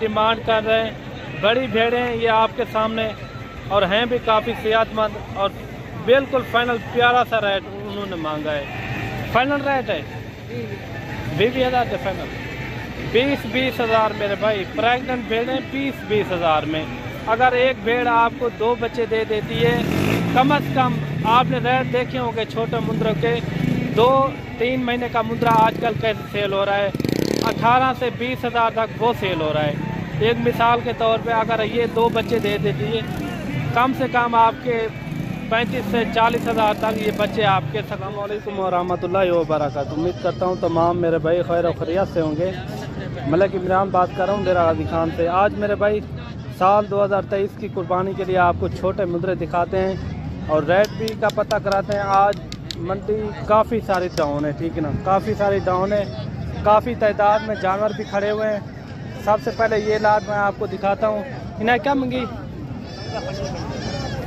Demand कर रहे हैं। बड़ी भेड़ें हैं ये आपके सामने और हैं भी काफ़ी सेहतमंद और बिल्कुल फाइनल प्यारा सा रेट उन्होंने मांगा है। फाइनल रेट है 20,000 के फाइनल 20 हज़ार मेरे भाई। प्रेग्नेंट भेड़ें 20 हज़ार में। अगर एक भेड़ आपको 2 बच्चे दे देती है कम से कम, आपने रेट देखे होंगे छोटे मुंद्रों के 2-3 महीने का मुंद्रा आजकल कैसे सेल हो रहा है 18 से 20 हज़ार तक वो सेल हो रहा है। एक मिसाल के तौर पे अगर ये 2 बच्चे दे देती है कम से कम आपके 35 से 40 हज़ार तक ये बच्चे आपके। अस्सलाम वालेकुम व रहमतुल्लाहि व बरकातुहू। उम्मीद करता हूँ तमाम मेरे भाई खैर और खैरियत से होंगे। मलिक इमरान बात कर रहा हूँ डेरा गाजी खान से। आज मेरे भाई साल 2023 की कुर्बानी के लिए आपको छोटे मुंद्रे दिखाते हैं और रेट भी का पता कराते हैं। आज मंडी काफ़ी सारी डाउन है, ठीक है ना, काफ़ी सारी डाउन है, काफ़ी तादाद में जानवर भी खड़े हुए हैं। सबसे पहले ये लाट मैं आपको दिखाता हूँ। इन्हें क्या मंगी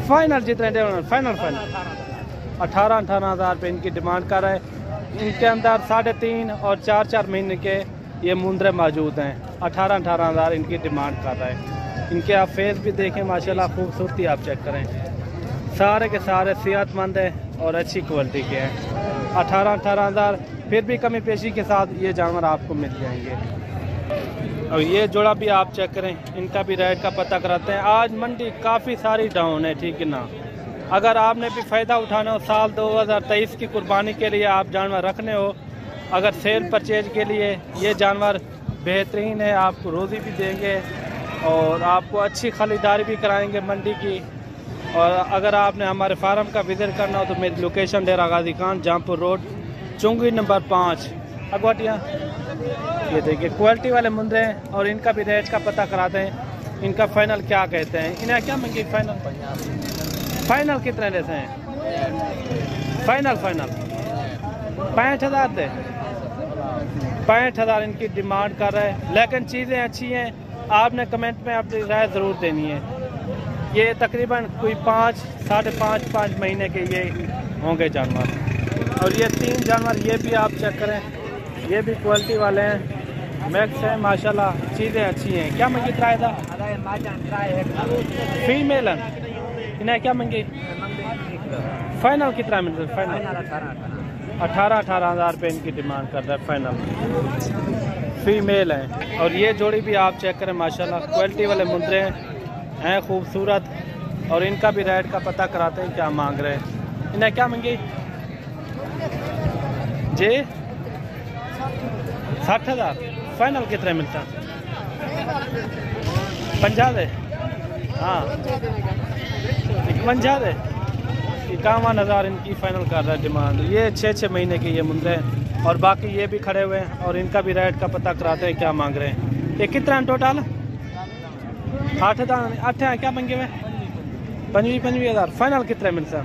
फाइनल जितने फाइनल 18 हज़ार रुपये इनकी डिमांड कर रहे हैं। इनके अंदर 3.5 और 4 महीने के ये मुंद्रे मौजूद हैं। 18 हज़ार इनकी डिमांड कर रहे हैं। इनके आप फेस भी देखें माशाल्लाह, खूबसूरती आप चेक करें, सारे के सारे सेहतमंद हैं और अच्छी क्वालिटी के हैं। 18 हज़ार फिर भी कमी पेशी के साथ ये जानवर आपको मिल जाएंगे। और ये जोड़ा भी आप चेक करें, इनका भी रेट का पता कराते हैं। आज मंडी काफ़ी सारी डाउन है, ठीक है ना। अगर आपने भी फ़ायदा उठाना हो साल 2023 की कुर्बानी के लिए आप जानवर रखने हो, अगर सेल परचेज के लिए ये जानवर बेहतरीन है, आपको रोज़ी भी देंगे और आपको अच्छी खरीदारी भी कराएंगे मंडी की। और अगर आपने हमारे फार्म का विजिट करना हो तो मेरी लोकेशन डेरा गाजी खान जहाँपुर रोड चुंगी नंबर 5 अगवाटिया। ये देखिए क्वालिटी वाले मुंद्रे हैं और इनका भी रेट का पता कराते हैं। इनका फाइनल क्या कहते हैं, इन्हें क्या मंगी फाइनल कितने देते हैं? फाइनल 65,000 दे 65,000 इनकी डिमांड कर रहे हैं। लेकिन चीज़ें अच्छी हैं, आपने कमेंट में अपनी राय ज़रूर देनी है। ये तकरीबन कोई 5-5.5 महीने के ये होंगे जानवर। और ये 3 जानवर ये भी आप चेक करें, ये भी क्वालिटी वाले हैं, मैक्स है माशाल्लाह, चीज़ें अच्छी हैं। क्या मंगी किराए था? फीमेल इन्हें क्या मंगी फाइनल कितना मिलता है? फाइनल 18 हज़ार रुपये इनकी डिमांड कर रहा है फाइनल। फीमेल हैं और ये जोड़ी भी आप चेक करें माशाल्लाह, क्वालिटी वाले मुंद्रे हैं खूबसूरत। और इनका भी रेट का पता कराते हैं क्या मांग रहे हैं। इन्हें क्या मंगी जी 60,000। फाइनल कितने मिलता? 50 दे, हाँ 51 दे। 51,000 इनकी फाइनल कर रहा है डिमांड। ये 6 महीने के ये मुंद्रे हैं और बाकी ये भी खड़े हुए हैं और इनका भी रेट का पता कराते हैं क्या मांग रहे हैं। ये कितना टोटल? 8 हैं क्या मंगे हुए? 25,000। फाइनल कितने मिलता?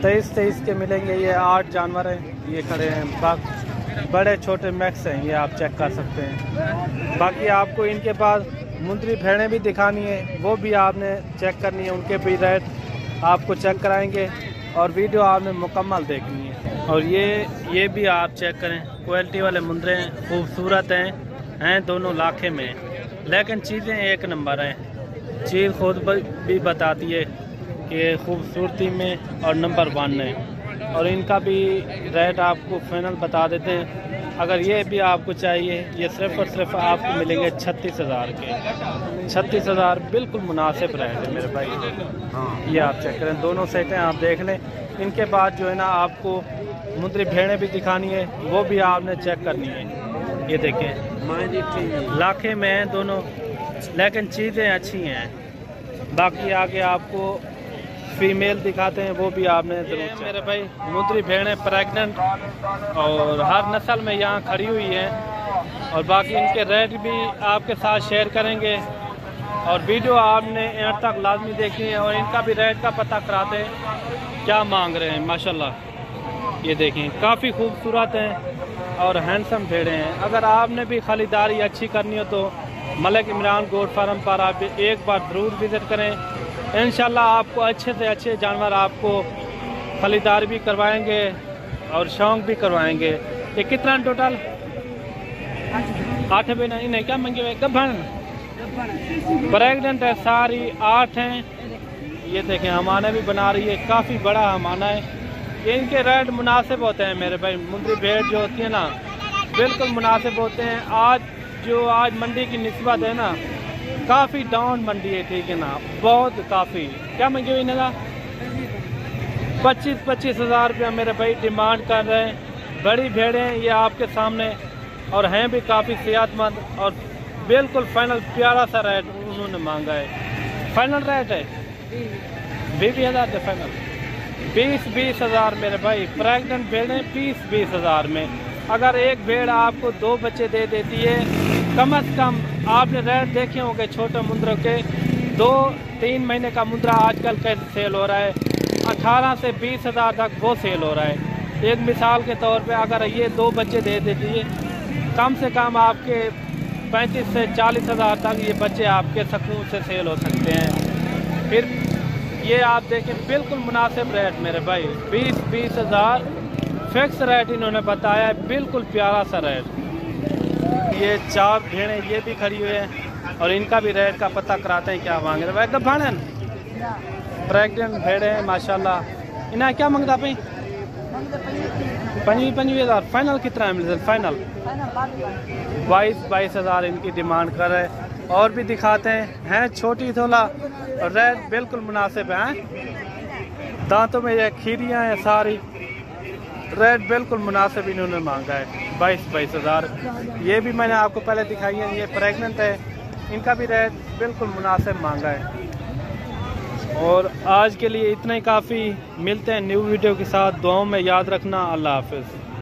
23 के मिलेंगे। ये 8 जानवर हैं ये खड़े हैं, बाकी बड़े छोटे मैक्स हैं, ये आप चेक कर सकते हैं। बाकी आपको इनके पास मुंद्री भेड़ें भी दिखानी है, वो भी आपने चेक करनी है, उनके भी रेट आपको चेक कराएंगे और वीडियो आपने मुकम्मल देखनी है। और ये भी आप चेक करें, क्वालिटी वाले मुंद्रे हैं, खूबसूरत हैं दोनों लाखे में, लेकिन चीज़ें एक नंबर हैं। चीज़ खुद भी बताती है कि खूबसूरती में और नंबर 1 है। और इनका भी रेट आपको फाइनल बता देते हैं। अगर ये भी आपको चाहिए, ये सिर्फ और सिर्फ आपको मिलेंगे 36,000 के। 36,000 बिल्कुल मुनासिब रेट है मेरे भाई। हाँ ये आप चेक करें, दोनों सेटें आप देख लें। इनके बाद जो है ना आपको मुंद्री भेड़ें भी दिखानी है, वो भी आपने चेक करनी है। ये देखें लाखे में हैं दोनों, लेकिन चीज़ें अच्छी हैं। बाकी आगे आपको फीमेल दिखाते हैं, वो भी आपने जरूर। मेरे भाई मुंद्री भेड़ें प्रेग्नेंट और हर नस्ल में यहाँ खड़ी हुई हैं और बाकी इनके रेट भी आपके साथ शेयर करेंगे और वीडियो आपने एंड तक लाजमी देखनी है। और इनका भी रेट का पता कराते हैं क्या मांग रहे हैं। माशाल्लाह ये देखें काफ़ी खूबसूरत हैं और हैंडसम भेड़ें हैं। अगर आपने भी खरीदारी अच्छी करनी हो तो मलिक इमरान गोट फार्म पर आप एक बार ज़रूर विज़िट करें। इंशाल्लाह आपको अच्छे से अच्छे जानवर आपको खरीदारी भी करवाएंगे और शौक भी करवाएंगे। ये कितना टोटल 8 भी नहीं, नहीं क्या मंगे हुए गब्बन प्रेग्नेंट है, सारी 8 हैं। ये देखें हमाना भी बना रही है, काफ़ी बड़ा हमाना है। ये इनके रेट मुनासिब होते हैं मेरे भाई, मुंद्री भेड़ जो होती है ना बिल्कुल मुनासिब होते हैं। आज मंडी की निस्बत है ना, काफ़ी डाउन मंडी है, ठीक है ना, बहुत काफ़ी। क्या मंगे हुई इनका 25-25 हज़ार रुपया मेरे भाई डिमांड कर रहे हैं। बड़ी भेड़ें ये आपके सामने और हैं भी काफ़ी सेहतमंद और बिल्कुल फाइनल प्यारा सा रेट उन्होंने मांगा है। फाइनल रेट है 20,000 का फाइनल, 20-20 हज़ार मेरे भाई। प्रेग्नेंट भेड़ें 20-20 हज़ार में। अगर एक भेड़ आपको 2 बच्चे दे देती है, कम से कम आपने रेट देखे होंगे छोटे मुंद्रों के, 2-3 महीने का मुंद्रा आजकल कैसे सेल हो रहा है, 18 से 20 हज़ार तक वो सेल हो रहा है। एक मिसाल के तौर पे अगर ये 2 बच्चे दे देती है, कम से कम आपके 35 से 40 हज़ार तक ये बच्चे आपके सुकून से सेल हो सकते हैं। फिर ये आप देखें बिल्कुल मुनासिब रेट मेरे भाई, 20-20 हज़ार फिक्स रेट इन्होंने बताया है, बिल्कुल प्यारा सा रेट। ये 4 भेड़ें ये भी खड़ी हुई हैं और इनका भी रेट का पता कराते हैं क्या मांग रहे हैं। भाई प्रेग्नेंट भेड़े हैं माशाल्लाह। इन्हें क्या मांगता भाई 25 हज़ार। फाइनल कितना है मिल फाइनल 22 हज़ार इनकी डिमांड कर रहे हैं। और भी दिखाते हैं छोटी थोड़ा रेट बिल्कुल मुनासिब है। दांतों में ये खीरियाँ हैं सारी, रेट बिल्कुल मुनासिब इन्होंने मांगा है 22 हज़ार। ये भी मैंने आपको पहले दिखाई है, ये प्रेग्नेंट है, इनका भी रेट बिल्कुल मुनासिब मांगा है। और आज के लिए इतना ही काफ़ी। मिलते हैं न्यू वीडियो के साथ, दुआओं में याद रखना। अल्लाह हाफिज़।